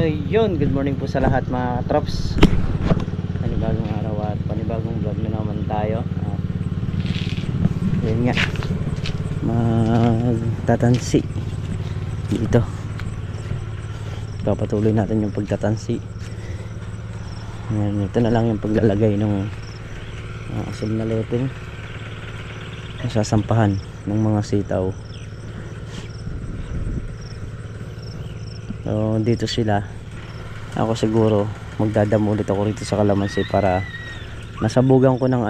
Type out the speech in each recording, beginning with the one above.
So yun, good morning po sa lahat mga trops. Panibagong araw at panibagong vlog na naman tayo. Yun nga, magtatansi dito. Papatuloy natin yung pagtatansi. Ito na lang yung paglalagay ng asul na leteng sasampahan ng mga sitaw. So dito sila. Ako siguro magdadamo ulit ako rito sa kalamansi para nasabugan ko ng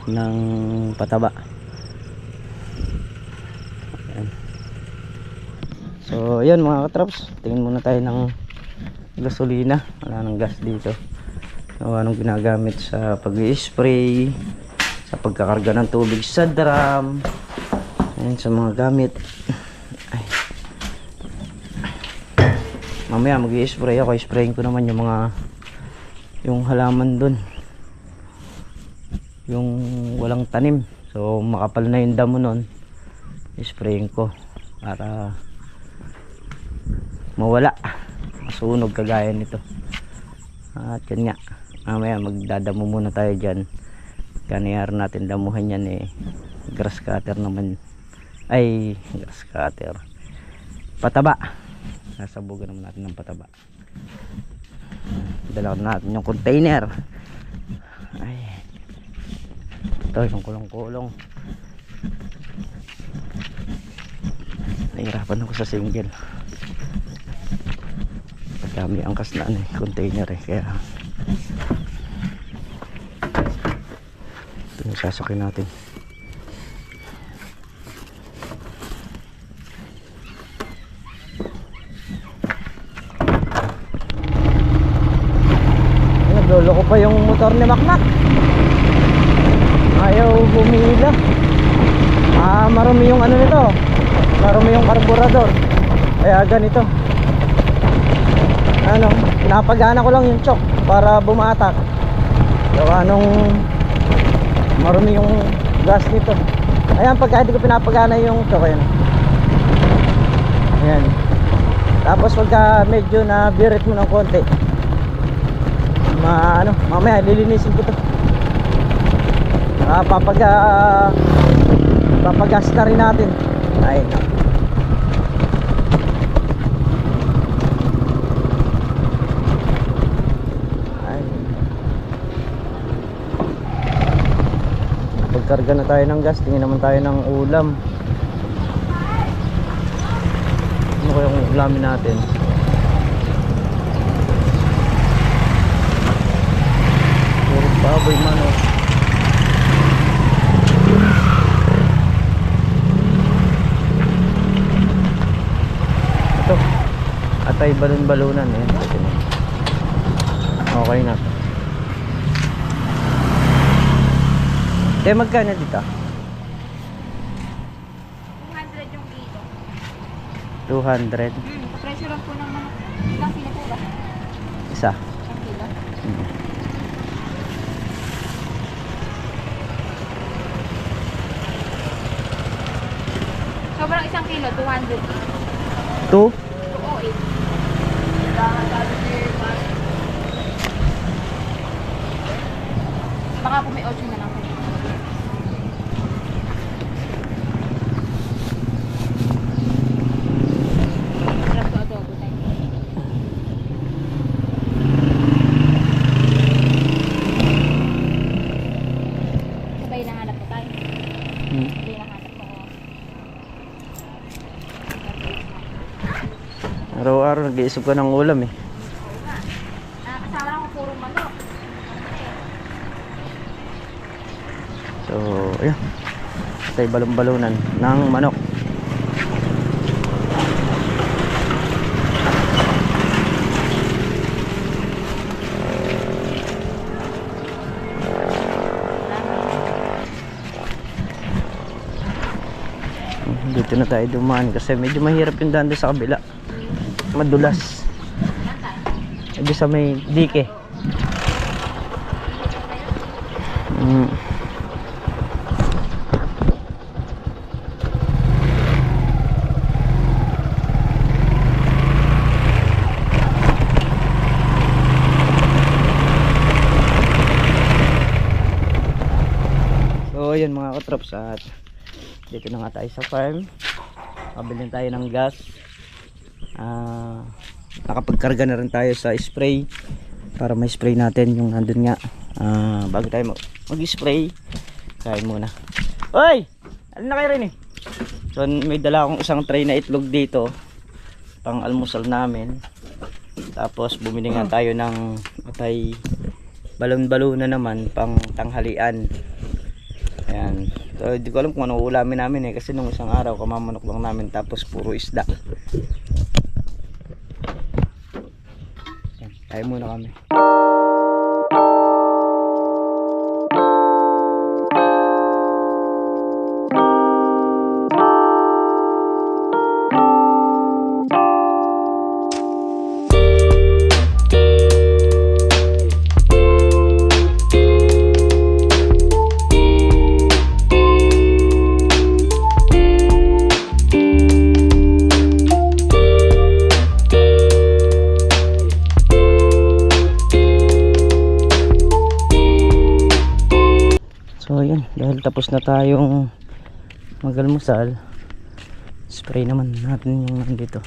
ng pataba. Ayan. So ayan mga katrops, tingin muna tayo ng gasolina. Wala nang gas dito. Anong ginagamit sa pag-i-spray, sa pagkakarga ng tubig sa drum, ayan, sa mga gamit. Ay. Mamaya mag-i-spray ako, sprayin ko naman yung halaman dun, yung walang tanim. So makapal na yung damo nun, sprayin ko para mawala, masunog kagaya nito. At yan nga, mamaya magdadamo muna tayo dyan. Kaniyar natin damuhan yan grass cutter naman. Ay, grass cutter, pataba. Sasabugan naman natin ng pataba. Dala natin yung container. Ay, ito yung kulong-kulong. Nahirapan ako sa single. Pagkami angkas na container kaya ito yung sasakyan natin. Naglolo ko pa yung motor ni Makmak, ayaw humila. Marumi yung nito, marumi yung karburador, kaya ganito. Pinapagana ko lang yung choke para bumatak. So marumi yung gas nito. Ayan, pagka hindi ko pinapagana yung choke, ayan. Tapos pagka medyo na birit mo ng konti, mamaya lilinisin ko to. Papagas na rin natin. Ayun. Pagkarga na tayo ng gas, tingin naman tayo ng ulam. Ano kayang ulamin natin? Puro baboy, manok. Ito, atay balon-balunan okay na. Magkano dito? 200 yung kilo. 200? Presyo lang po ng manok. Ilang kilo po ba? Isa. 1 kilo? Sobrang 1 kilo, 200. 2? 208. Baka po may 8 na lang. Araw-araw nag-iisip ko ng ulam Kasama lang ko puro manok. So, ayan. Tayo balon-balunan ng manok. Dito na tayo dumaan kasi medyo mahirap yung daan doon sa kabila. Madulas. Medyo sa may dike. katrops, at dito na nga tayo sa farm. Pabili tayo ng gas. Nakapagkarga na rin tayo sa spray para may spray natin yung nandun nga. Bago tayo mag-spray, kain muna. Oy! Alin na kayo rin eh? So may dala akong isang tray na itlog dito, pang almusal namin. Tapos bumili nga tayo ng atay balon-balon na naman pang tanghalian. Ayan. So hindi ko alam kung ano ulamin namin kasi nung isang araw kamamanok lang namin tapos puro isda. Ayan. Tayo muna kami. So yun, dahil tapos na tayong mag-almusal, spray naman natin yung nandito.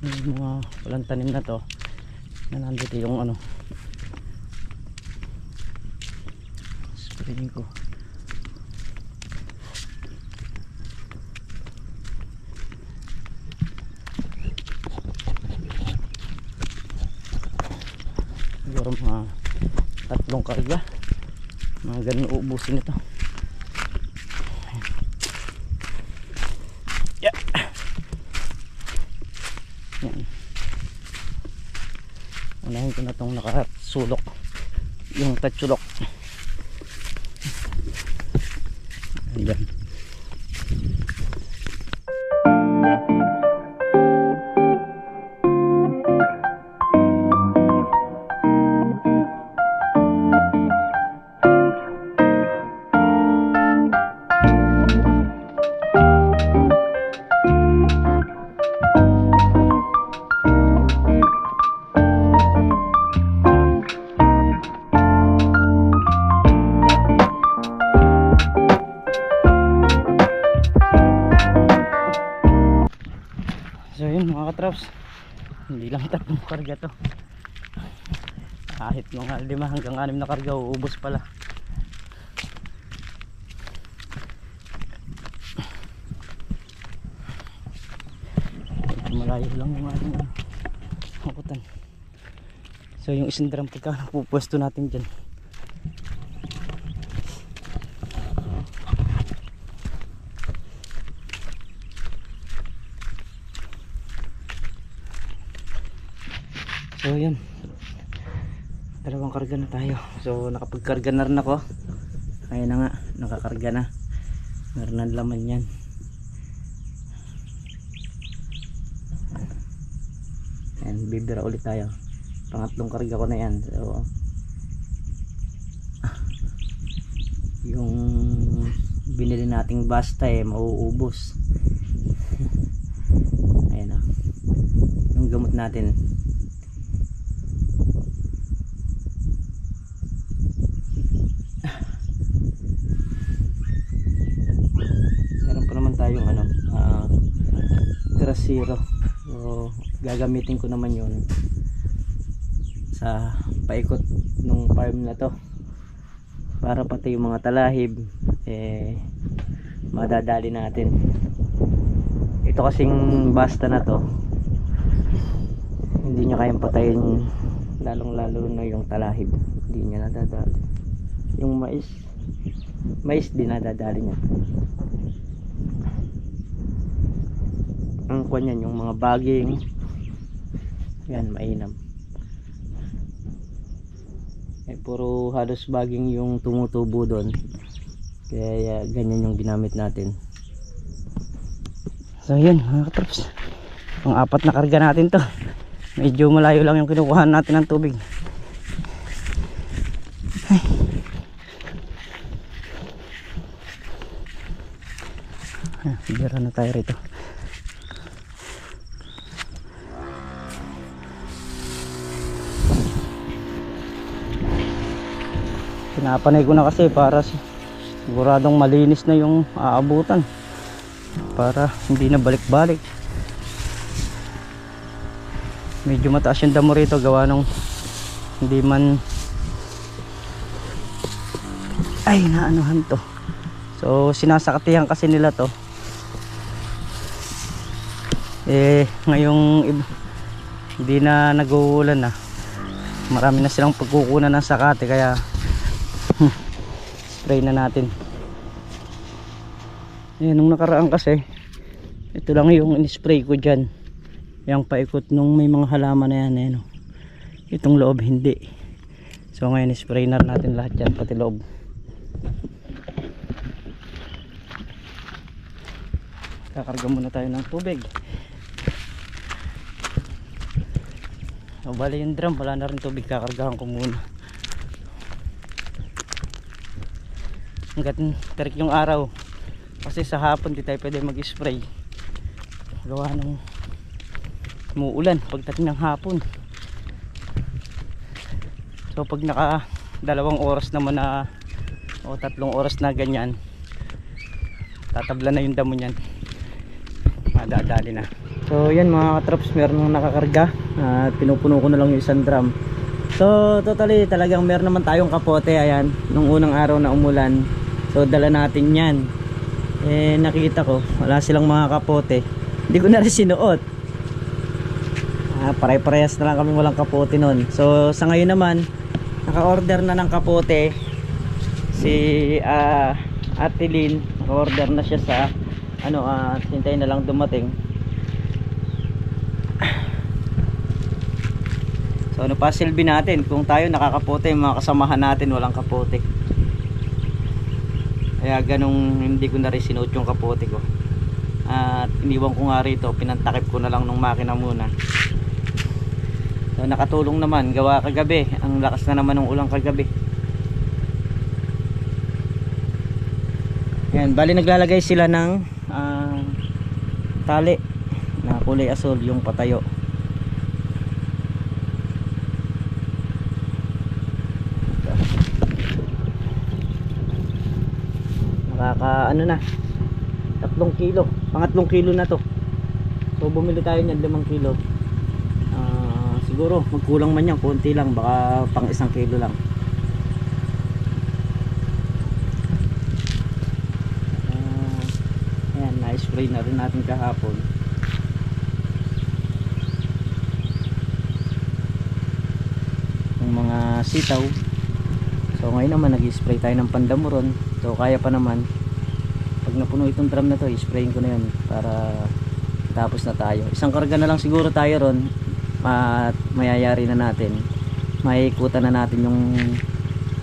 Yung mga walang tanim na to na nandito yung ano sprayin ko. Siguro mga 3 karga, mga ganun uubusin ito. Yeah. Yan. Unahin ko na itong nakasulok, yung tatsulok. Ayan. So yun mga katrops, hindi lang 3 karga to, kahit mga 5 hanggang 6 na karga uubos pala. Malayo lang yung ating hakutan. So yung isang drum pagka napupwesto natin dyan. So yun, 2 karga na tayo. So nakapagkarga na rin ako. Ayun na nga, nakakarga na. Meron na laman yan. Ayan, bibira ulit tayo. Pangatlong karga ko na yan. So yung binili nating basta mauubos. Ayan na, yung gamot natin. Tayong Grasero, so gagamitin ko naman yun sa paikot nung farm na to para pati yung mga talahib madadali natin. Ito kasing basta na to hindi niya kayang patayin, lalong lalo na yung talahib, hindi niya nadadali. Yung mais din nadadali niya. Ang kwan yan, yung mga baging yan, mainam. Puro halos baging yung tumutubo doon, kaya ganyan yung ginamit natin. So yun mga katrops, pang 4 na karga natin to. Medyo malayo lang yung kinukuha natin ng tubig. Ay. Bira na tayo rito. Pinapanay ko na kasi para siguradong malinis na yung aabutan, para hindi na balik-balik. Medyo mataas yung damo rito gawa nung hindi man ay naanuhan to. So sinasakatihan kasi nila to. Ngayong hindi na nag-uulan na, marami na silang pagkukunan ng sakate, kaya spray na natin. Nung nakaraan kasi ito lang yung in-spray ko dyan, yung paikot nung may mga halaman na yan. Itong loob hindi. So ngayon spray na natin lahat yan, pati loob. Kakarga muna tayo ng tubig. So bali yung drum, wala na rin tubig, kakargahan ko muna hanggat terik yung araw, kasi sa hapon di tayo pwede mag-spray gawa ng umuulan pagdating ng hapon. So pag naka 2 oras naman na o 3 oras na ganyan, tatabla na yung damo nyan, madadali na. So yan mga katrops, meron nang nakakarga at pinupuno ko na lang yung isang drum. So totally talagang meron naman tayong kapote. Ayan, nung unang araw na umulan, so dala natin yan. Nakita ko wala silang mga kapote, hindi ko na rin sinuot. Pare-parehas na lang kami walang kapote nun. So sa ngayon naman naka-order na ng kapote si Ate Lynn. Naka-order na siya sa hintayin na lang dumating. So ano pa silbi natin kung tayo nakakapote, yung mga kasamahan natin walang kapote. Kaya ganong hindi ko na rin sinuot yung kapote ko. At iniwan ko nga rito, pinantakip ko na lang nung makina muna. So nakatulong naman, gawa kagabi, ang lakas na naman ng ulang kagabi. Yan, bali naglalagay sila ng tali na kulay asul, yung patayo. Nakaka na 3 kilo, pangatlong kilo na to. So bumili tayo niyan 5 kilo. Siguro magkulang man yan, konti lang, baka pang 1 kilo lang. Ayan, na-spray na rin natin kahapon. Yung mga sitaw. So ngayon naman nag-spray tayo ng pandamuron. So kaya pa naman, pag napuno itong drum na to, i-sprayin ko na yun para tapos na tayo. Isang karga na lang siguro tayo ron at mayayari na natin, maikutan na natin yung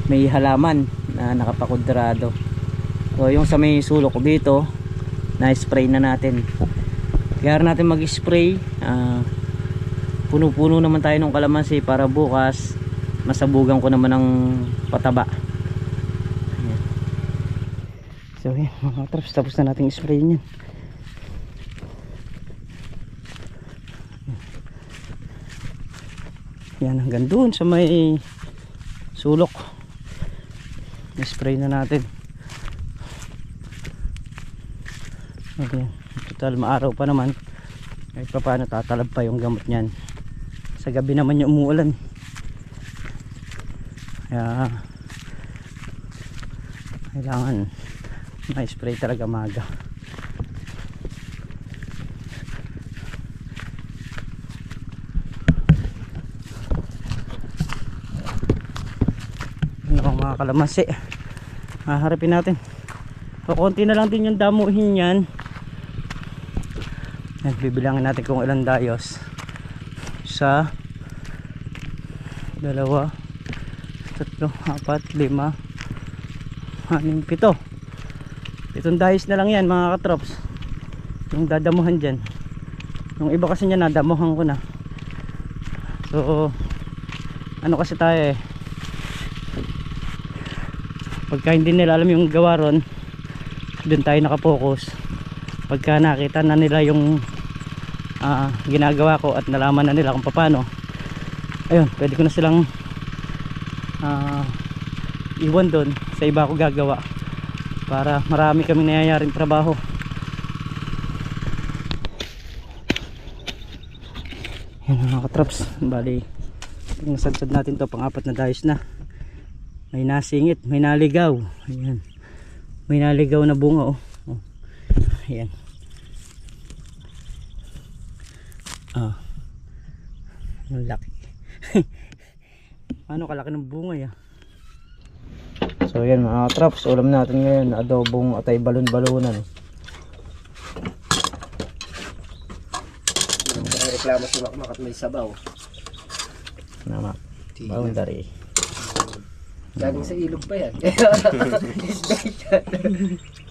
may halaman na nakapakudrado. So yung sa may sulok ko dito, na-spray na natin. Kaya natin mag-spray, puno-puno naman tayo ng kalamansi para bukas masabugan ko naman ng pataba. Ayan. So yan mga traps, tapos na natin spray niyan. Yan hanggang doon sa may sulok, spray na natin. Okay, total maaraw pa naman, kahit pa paano tatalab pa yung gamot niyan. Sa gabi naman yung umuulan, kaya kailangan ma-spray talaga maga. Mga kalamansi haharapin natin. So konti na lang din yung damuhin yan. Bibilangin natin kung ilang dayos. 1, 2, 3, 4, 5, 6, 7, 7 dayos na lang yan mga katrops, yung dadamuhan dyan. Yung iba kasi niya nadamuhan ko na. So ano kasi tayo pagka hindi nila alam yung gawa ron, doon tayo nakapokus. pagka nakita na nila yung ginagawa ko at nalaman na nila kung paano, ayun, pwede ko na silang iwan doon sa iba ko gagawa para marami kaming nangyayari trabaho. Yan mga katraps, bali nasadsad natin to, pang-apat na dayos na. May nasingit, may naligaw. Ayan, may naligaw na bunga. Oh. Ayan. Ang laki. Ano kalaki ng bunga ya. So yan mga katraps, ulam natin ngayon adobong atay balon-balunan. Reklamo si Makmak at may sabaw. Nama, boundary. Galing sa ilog pa yan.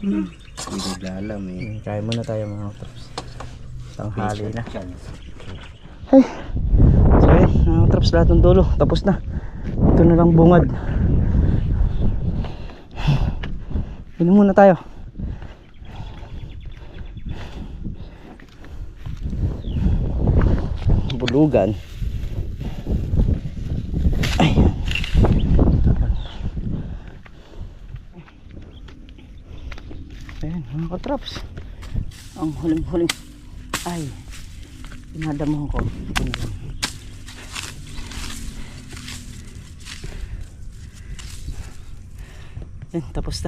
Hindi naglalam eh. Kaya muna tayo mga katraps. Tanghali na. Ay. So yan mga katraps, lahat ng dulo tapos na. Ito na lang bungad. Inom muna tayo. Bulugan. Ayan. Ayan mga katraps, ang huling ay pinadamang ko. Ito na lang. Ayan, tapos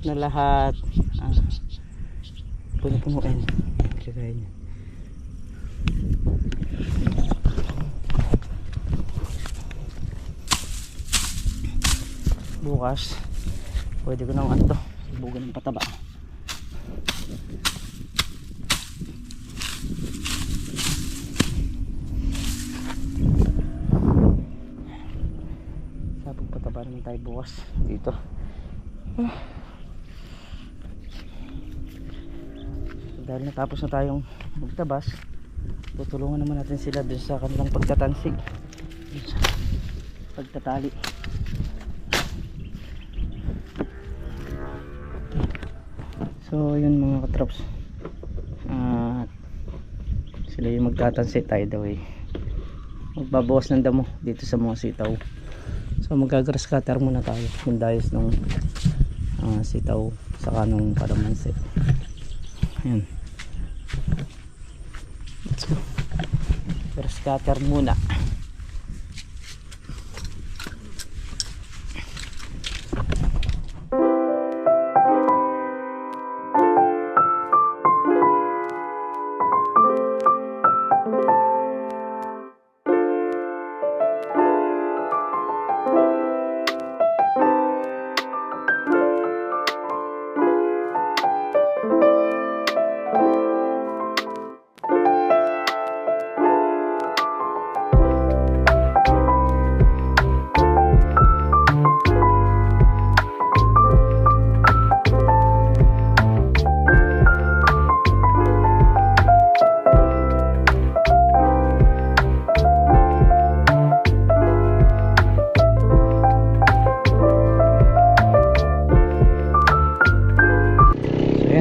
na lahat. Puno-puno yan. Kagaya niya. Bukas pwede ko nang ano, bugan ng pataba. Sabog pataba naman tayo bukas dito. So, dahil natapos na tayong magtabas, tutulungan naman natin sila dun sa kanilang pagtatansig, dun sa pagtatali. So yun mga katraps, sila yung magtatansi, tayo daw eh magbabawas ng damo dito sa mga sitaw. So magagrass cutter muna tayo yung dayos ng sitaw saka nung kalamansi. Ayan, let's go, grass cutter muna.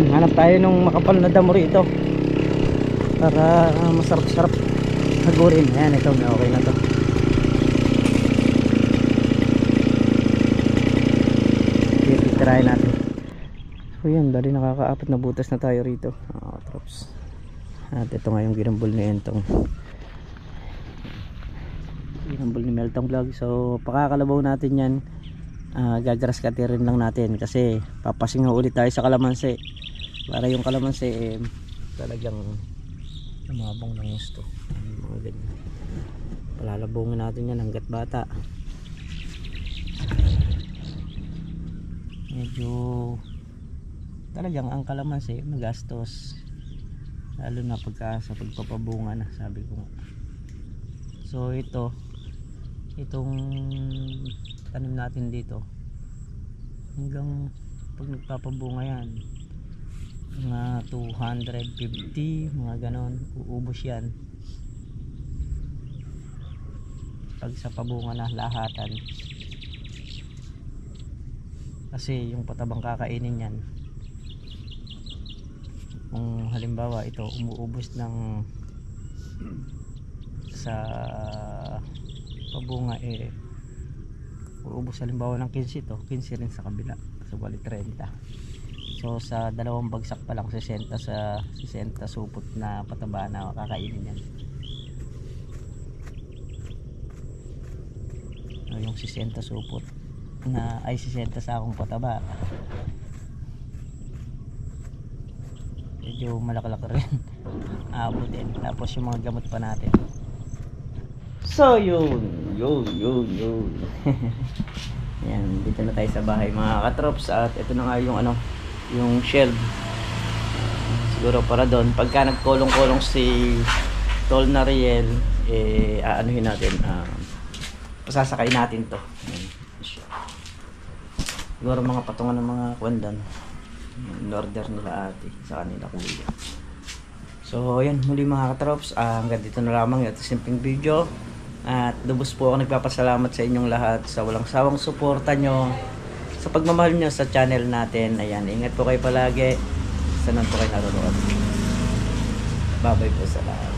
Hanap tayo nung makapal na damo rito para masarap-sarap hagurin. Ayan, ito na, okay na to. Titirahin natin. So yan, bali nakakaapat na butas na tayo rito. Traps. At ito nga yung ginambol ni Entong, ginambol ni Meltong Vlog. So pakakalabaw natin yan. Gagras katirin lang natin kasi papasingaw ulit tayo sa kalamansi para yung kalamansi talagang lumabong ng gusto. Mga ganyan, palalabungin natin yan hanggat bata. Medyo talagang ang kalamansi magastos, lalo na pagka sa pagpapabunga na, sabi ko nga. So itong tanim natin dito hanggang pag nagpapabunga yan mga 250 mga ganon, uubos yan pag sa pabunga na lahatan, kasi yung patabang kakainin yan Kung halimbawa ito umuubos ng sa pabunga uubos halimbawa ng 15 to, 15 rin sa kabila, so bali 30. So sa dalawang bagsak pa lang 60 sa 60 supot na pataba na kakainin yan. Yung 60 supot na ay 60 sa akong pataba, medyo malaki-laki rin aabutin. Tapos yung mga gamot pa natin. So yun yan, dito na tayo sa bahay mga katrops, at ito na nga yung yung shelf, siguro para doon pagka nagkulong-kulong si Tol na Riel, aanuhin natin, pasasakay natin to. Siguro mga patungan ng mga kwandan in order nila ate sa kanila kuya. So ayan, muli mga katrops, hanggang dito na lamang ito simpleng video, at lubos po ako nagpapasalamat sa inyong lahat sa walang sawang suporta nyo, sa pagmamahal nyo sa channel natin. Ayan, ingat po kayo palagi sa nan po kayo naroon. Bye bye po sa lahat.